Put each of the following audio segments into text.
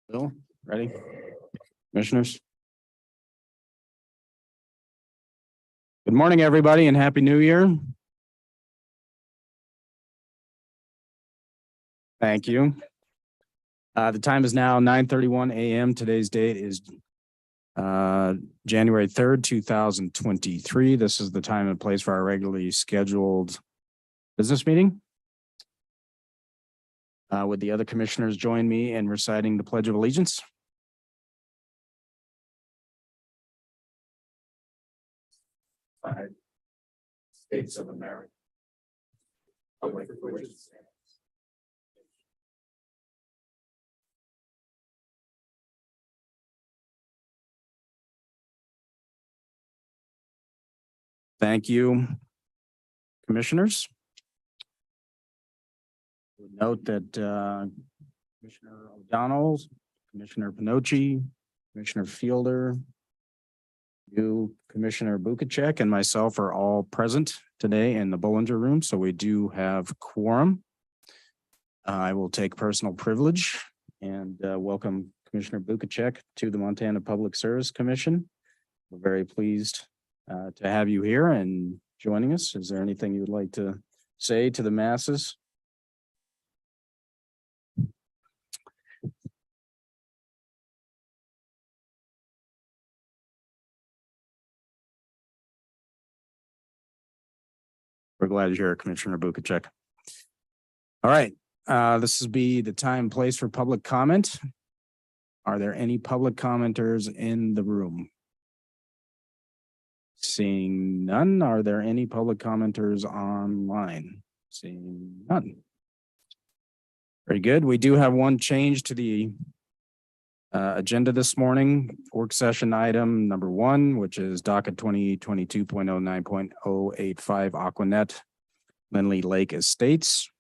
Bill, ready? Commissioners? Good morning, everybody, and Happy New Year. Thank you. The time is now 9:31 a.m. Today's date is January 3rd, 2023. This is the time and place for our regularly scheduled business meeting. Would the other commissioners join me in reciting the Pledge of Allegiance? United States of America. Republic for which it stands. Thank you, commissioners. Note that Commissioner O'Donnell, Commissioner Pinocci, Commissioner Fielder, you, Commissioner Bukacek, and myself are all present today in the Bollinger Room, so we do have quorum. I will take personal privilege and welcome Commissioner Bukacek to the Montana Public Service Commission. We're very pleased to have you here and joining us. Is there anything you would like to say to the masses? We're glad you're here, Commissioner Bukacek. All right, this will be the time and place for public comment. Are there any public commenters in the room? Seeing none, are there any public commenters online? Seeing none. Very good. We do have one change to the agenda this morning. Work session item number 1, which is docket 2022.09.085 Aquanet Lindley Lake Estates.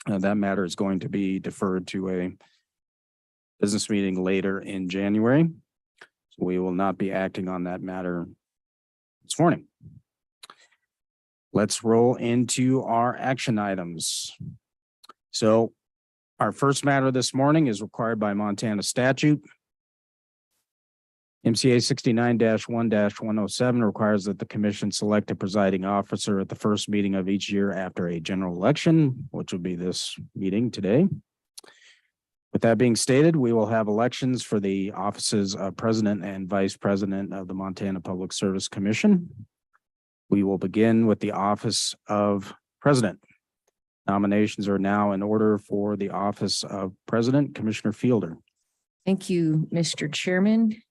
That matter is going to be deferred to a business meeting later in January. So we will not be acting on that matter this morning. Let's roll into our action items. So our first matter this morning is required by Montana statute. MCA 69-1-107 requires that the commission select a presiding officer at the first meeting of each year after a general election, which will be this meeting today. With that being stated, we will have elections for the offices of president and vice president of the Montana Public Service Commission. We will begin with the office of president. Nominations are now in order for the office of president. Commissioner Fielder. Thank you, Mr. Chairman.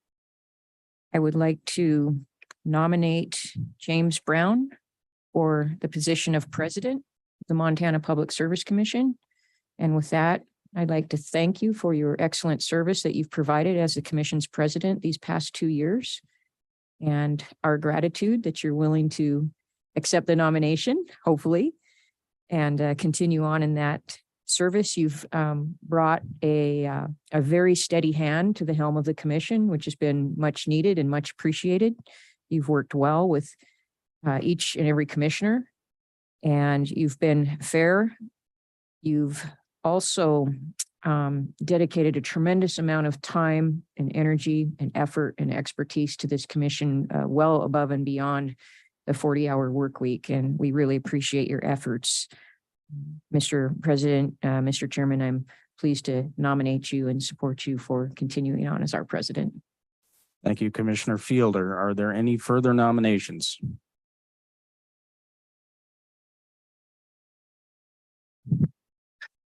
I would like to nominate James Brown for the position of president of the Montana Public Service Commission. And with that, I'd like to thank you for your excellent service that you've provided as the commission's president these past 2 years, and our gratitude that you're willing to accept the nomination, hopefully, and continue on in that service. You've brought a very steady hand to the helm of the commission, which has been much needed and much appreciated. You've worked well with each and every commissioner, and you've been fair. You've also dedicated a tremendous amount of time and energy and effort and expertise to this commission, well above and beyond the 40-hour work week. And we really appreciate your efforts. Mr. President, Mr. Chairman, I'm pleased to nominate you and support you for continuing on as our president. Thank you, Commissioner Fielder. Are there any further nominations?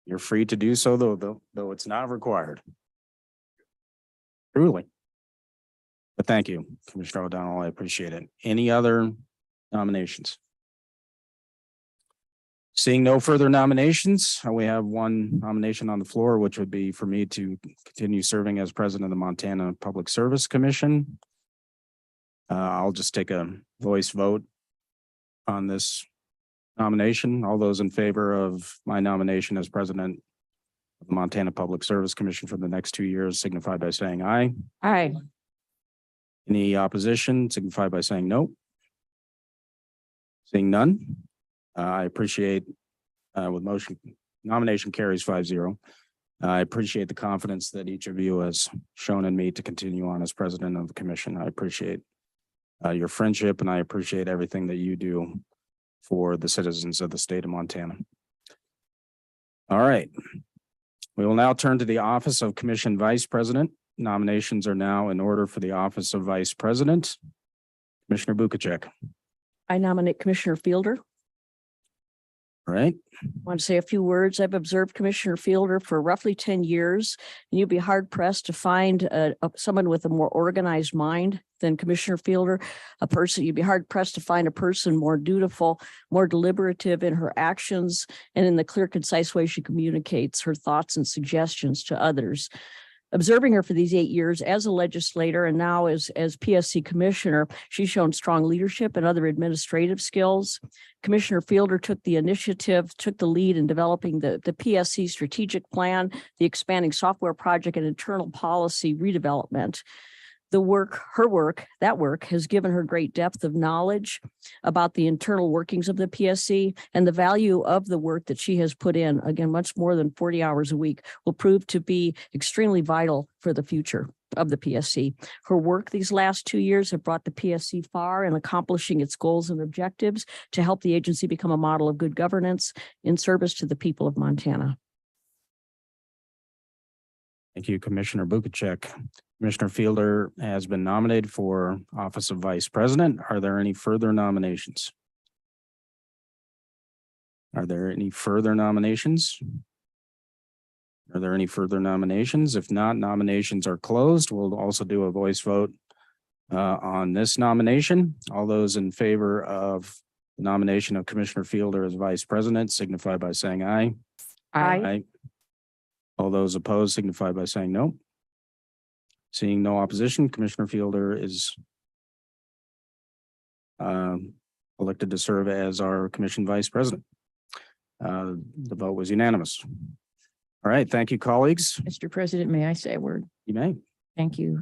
You're free to do so, though it's not required. Truly. But thank you, Commissioner O'Donnell. I appreciate it. Any other nominations? Seeing no further nominations, we have one nomination on the floor, which would be for me to continue serving as president of the Montana Public Service Commission. I'll just take a voice vote on this nomination. All those in favor of my nomination as president of the Montana Public Service Commission for the next 2 years signify by saying aye. Aye. Any opposition signify by saying no. Seeing none, I appreciate with motion nomination carries 5-0. I appreciate the confidence that each of you has shown in me to continue on as president of the commission. I appreciate your friendship, and I appreciate everything that you do for the citizens of the state of Montana. All right. We will now turn to the office of Commission Vice President. Nominations are now in order for the office of Vice President. Commissioner Bukacek. I nominate Commissioner Fielder. All right. Want to say a few words. I've observed Commissioner Fielder for roughly 10 years, and you'd be hard pressed to find someone with a more organized mind than Commissioner Fielder. You'd be hard pressed to find a person more dutiful, more deliberative in her actions, and in the clear, concise way she communicates her thoughts and suggestions to others. Observing her for these 8 years as a legislator and now as PSC commissioner, she's shown strong leadership and other administrative skills. Commissioner Fielder took the initiative, took the lead in developing the PSC strategic plan, the expanding software project, and internal policy redevelopment. That work has given her great depth of knowledge about the internal workings of the PSC, and the value of the work that she has put in, again, much more than 40 hours a week, will prove to be extremely vital for the future of the PSC. Her work these last 2 years have brought the PSC far in accomplishing its goals and objectives to help the agency become a model of good governance in service to the people of Montana. Thank you, Commissioner Bukacek. Commissioner Fielder has been nominated for office of Vice President. Are there any further nominations? Are there any further nominations? Are there any further nominations? If not, nominations are closed. We'll also do a voice vote on this nomination. All those in favor of the nomination of Commissioner Fielder as Vice President signify by saying aye. Aye. All those opposed signify by saying no. Seeing no opposition, Commissioner Fielder is elected to serve as our commission vice president. The vote was unanimous. All right, thank you, colleagues. Mr. President, may I say a word? You may. Thank you.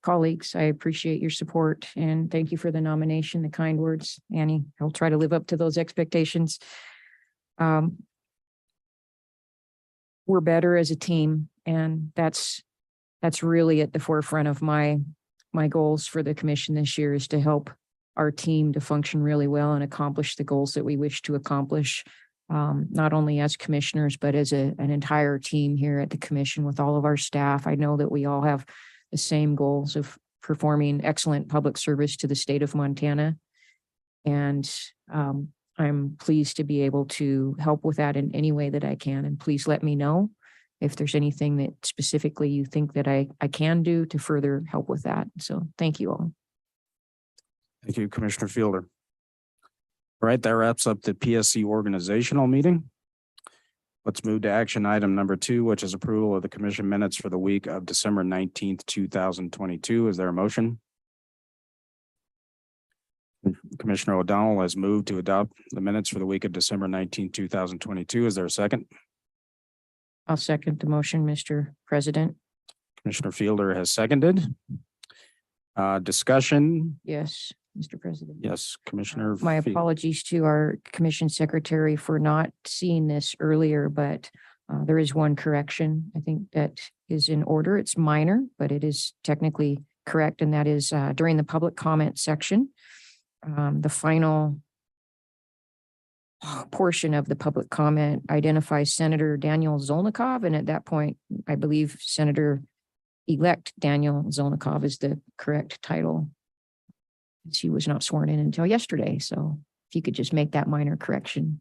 Colleagues, I appreciate your support and thank you for the nomination, the kind words. Annie, I'll try to live up to those expectations. We're better as a team, and that's really at the forefront of my goals for the commission this year, is to help our team to function really well and accomplish the goals that we wish to accomplish, not only as commissioners, but as an entire team here at the commission with all of our staff. I know that we all have the same goals of performing excellent public service to the state of Montana. And I'm pleased to be able to help with that in any way that I can. And please let me know if there's anything that specifically you think that I can do to further help with that. So thank you all. Thank you, Commissioner Fielder. All right, that wraps up the PSC organizational meeting. Let's move to action item number 2, which is approval of the commission minutes for the week of December 19th, 2022. Is there a motion? Commissioner O'Donnell has moved to adopt the minutes for the week of December 19th, 2022. Is there a second? I'll second the motion, Mr. President. Commissioner Fielder has seconded. Discussion. Yes, Mr. President. Yes, Commissioner. My apologies to our commission secretary for not seeing this earlier, but there is one correction. I think that is in order. It's minor, but it is technically correct. And that is during the public comment section, the final portion of the public comment identifies Senator Daniel Zolnikov. And at that point, I believe Senator-elect Daniel Zolnikov is the correct title. She was not sworn in until yesterday. So if you could just make that minor correction.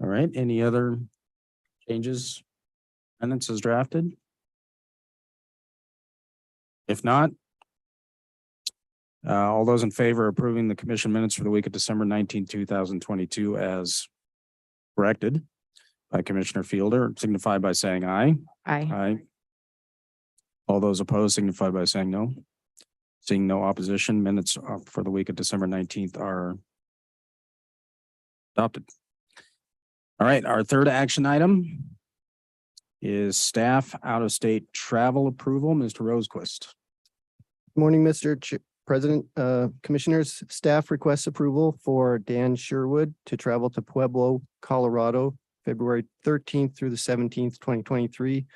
All right. Any other changes? Minutes as drafted? If not, all those in favor of approving the commission minutes for the week of December 19, 2022 as corrected by Commissioner Fielder signify by saying aye. Aye. Aye. All those opposed signify by saying no. Seeing no opposition, minutes for the week of December 19th are adopted. All right, our third action item is staff out-of-state travel approval. Mr. Rosequist. Morning, Mr. President, Commissioners. Staff requests approval for Dan Sherwood to travel to Pueblo, Colorado February 13th through the 17th, 2023.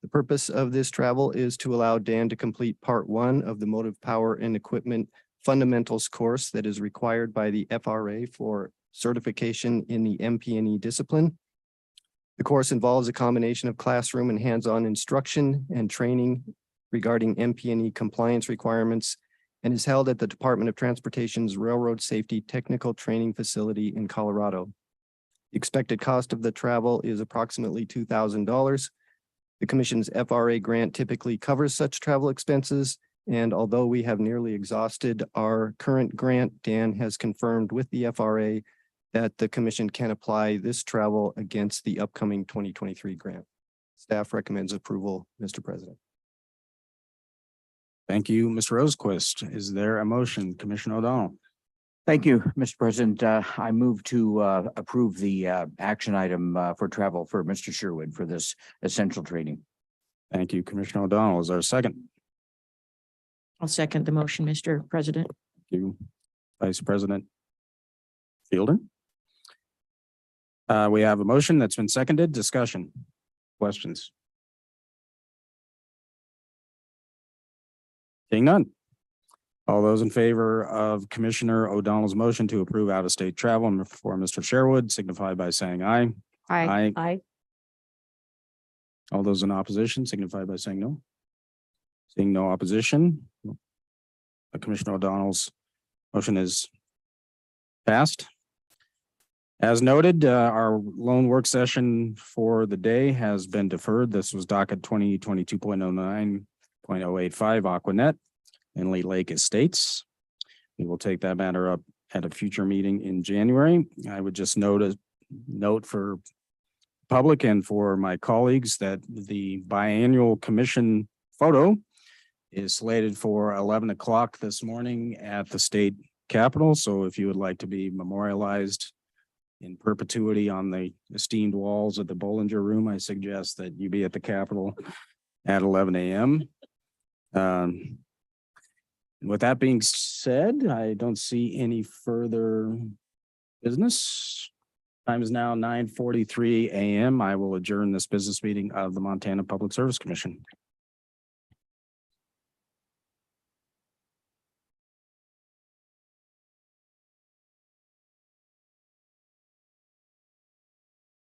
The purpose of this travel is to allow Dan to complete part 1 of the Motive Power and Equipment Fundamentals course that is required by the FRA for certification in the MP&E discipline. The course involves a combination of classroom and hands-on instruction and training regarding MP&E compliance requirements and is held at the Department of Transportation's Railroad Safety Technical Training Facility in Colorado. The expected cost of the travel is approximately $2,000. The Commission's FRA grant typically covers such travel expenses, and although we have nearly exhausted our current grant, Dan has confirmed with the FRA that the Commission can apply this travel against the upcoming 2023 grant. Staff recommends approval, Mr. President. Thank you, Mr. Rosequist. Is there a motion? Commissioner O'Donnell? Thank you, Mr. President. I move to approve the action item for travel for Mr. Sherwood for this essential training. Thank you, Commissioner O'Donnell. Is there a second? I'll second the motion, Mr. President. Thank you, Vice President Fielder. We have a motion that's been seconded. Discussion, questions? Seeing none. All those in favor of Commissioner O'Donnell's motion to approve out-of-state travel for Mr. Sherwood signify by saying aye. Aye. Aye. All those in opposition signify by saying no. Seeing no opposition, Commissioner O'Donnell's motion is passed. As noted, our lone work session for the day has been deferred. This was docket 2022.09.085 Aquanet and Late Lake Estates. We will take that matter up at a future meeting in January. I would just note for public and for my colleagues that the biannual commission photo is slated for 11 o'clock this morning at the state capitol. So if you would like to be memorialized in perpetuity on the esteemed walls of the Bollinger Room, I suggest that you be at the Capitol at 11 a.m. With that being said, I don't see any further business. Time is now 9:43 a.m. I will adjourn this business meeting of the Montana Public Service Commission.